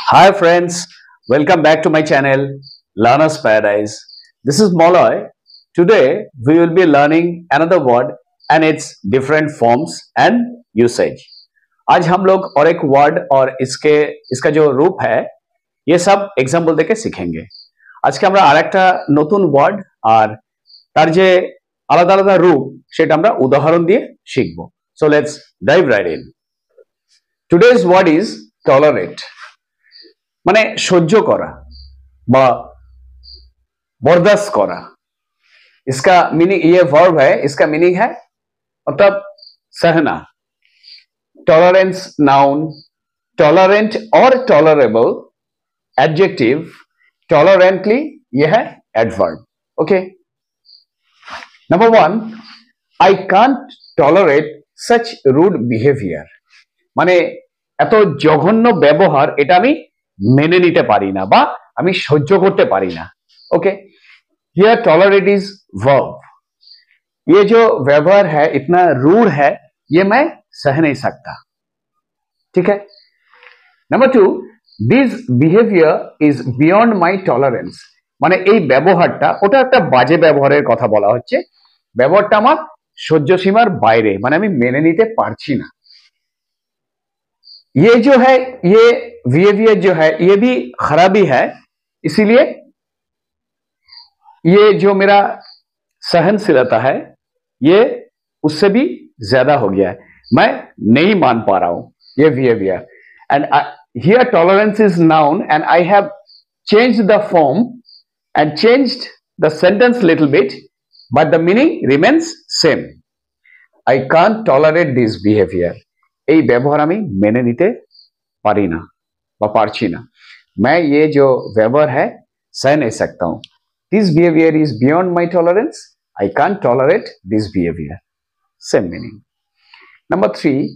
Hi friends, welcome back to my channel Learner's Paradise. This is Moloy. Today we will be learning another word and its different forms and usage. आज हम लोग और एक word और इसका जो रूप है ये सब एग्जाम्पल देके सीखेंगे। আজকে আমরা আরেকটা নতুন ওয়ার্ড আর তার যে আলাদা আলাদা রূপ সেটা আমরা উদাহরণ দিয়ে শিখব। So let's dive right in. Today's word is tolerate. মানে সহ্য করা বা बर्दाश्त करा। इसका मीनिंग ये वर्ब है, इसका मीनिंग है मतलब सहना। टॉलरेंस नाउन, टॉलरेंट और टॉलरेबल एडजेक्टिव, टॉलरेंटली यह है adverb. Okay, number 1, I can't tolerate such rude behaviour. মানে এত জঘন্য ব্যবহার এটা আমি মেনে নিতে পারি না বা আমি সহ্য করতে পারি না। Okay, here tolerate is verb. ये जो व्यवहार है इतना रूड है ये मैं सह नहीं सकता। ठीक है। Number 2, this behaviour is beyond my tolerance. মানে এই ব্যবহারটা ওটা একটা বাজে ব্যবহারের কথা বলা হচ্ছে, ব্যবহারটা আমার সহ্য সীমার বাইরে, মানে আমি মেনে নিতে পারছি না। ये जो है ये बिहेवियर जो है ये भी खराबी है, इसीलिए ये जो मेरा सहनशीलता है ये उससे भी ज्यादा हो गया है, मैं नहीं मान पा रहा हूं ये behaviour. And here tolerance is noun and I have changed the form and changed the sentence little bit but the meaning remains same. I can't tolerate this behaviour. এই ব্যবহার আমি মেনে নিতে পারি না বা পারছি না। मैं ये जो व्यवहार है सह नहीं सकता हूं। This behavior is beyond my tolerance. I can't tolerate this behavior. Same meaning. Number 3,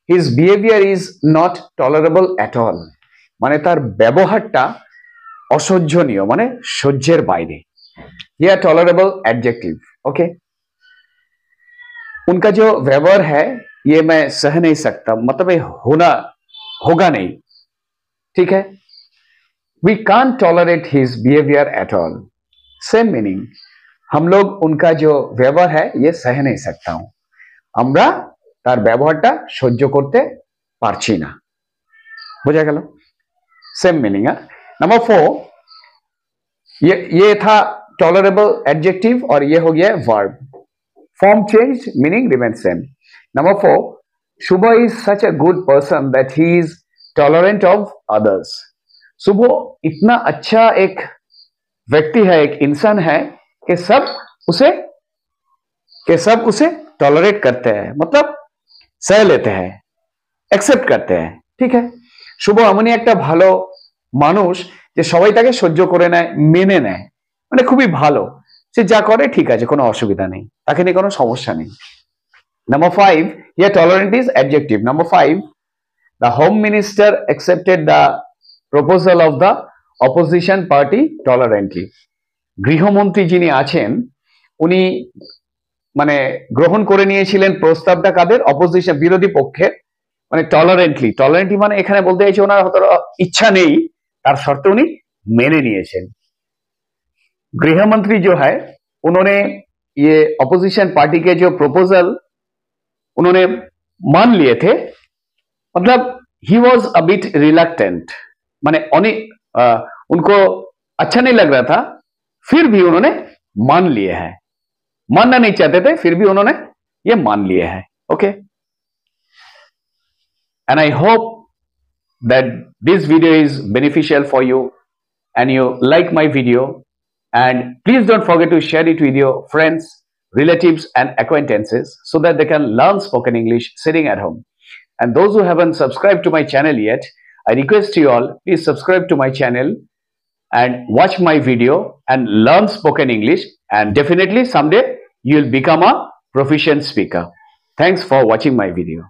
his behavior is not tolerable at all. মানে তার ব্যবহারটা অসহ্যনীয়, মানে সহ্যের বাইরে। Here tolerable adjective. Okay. उनका जो व्यवहार है ये मैं सह नहीं सकता, मतलब ये होगा नहीं। ठीक है। We can't tolerate his behavior at all. Same meaning. हम लोग उनका जो व्यवहार है ये सह नहीं सकता हूं, আমরা তার ব্যবহারটা সহ্য করতে পারছি না। বোঝা গেল? सेम मीनिंग है। नंबर 4, ये था टॉलरेबल एडजेक्टिव और ये हो गया verb. Form change, meaning remain same. Number 4, Shubh is such a good person that he is tolerant of others. Shubh इतना अच्छा एक व्यक्ति है, एक इंसान है कि सब उसे टॉलरेट करते हैं, मतलब सह लेते हैं, एक्सेप्ट करते हैं। ठीक है। शुभ এমনই একটা ভালো মানুষ যে সবাই তাকে সহ্য করে নেয়, মেনে নেয়, মানে খুবই ভালো, সে যা করে ঠিক আছে, কোনো অসুবিধা নেই, তাকে নিয়ে কোনো সমস্যা নেই। Number 5, here tolerant is adjective. Number 5, the home minister accepted the proposal of the opposition party tolerantly. গৃহমন্ত্রী যিনি আছেন উনি মানে গ্রহণ করে নিয়েছিলেন প্রস্তাবটা কাদের? অপোজিশন, বিরোধী পক্ষের, মানে টলারেন্টলি। টলারেন্টলি মানে এখানে বলতে চাইছে ওনার হয়তো ইচ্ছা নেই, তার শর্তে উনি মেনে নিয়েছেন। गृहमंत्री जो है उन्होंने ये ऑपोजिशन पार्टी के जो प्रपोजल उन्होंने मान लिए थे, मतलब he was a bit reluctant, माने उनको अच्छा नहीं लग रहा था, फिर भी उन्होंने मान लिए हैं। मानना नहीं चाहते थे, फिर भी उन्होंने ये मान लिए हैं। Okay, and I hope that this video is beneficial for you and you like my video, and please don't forget to share it with your friends, relatives and acquaintances so that they can learn spoken English sitting at home. And those who haven't subscribed to my channel yet, I request you all, please subscribe to my channel and watch my video and learn spoken English, and definitely someday you'll become a proficient speaker. Thanks for watching my video.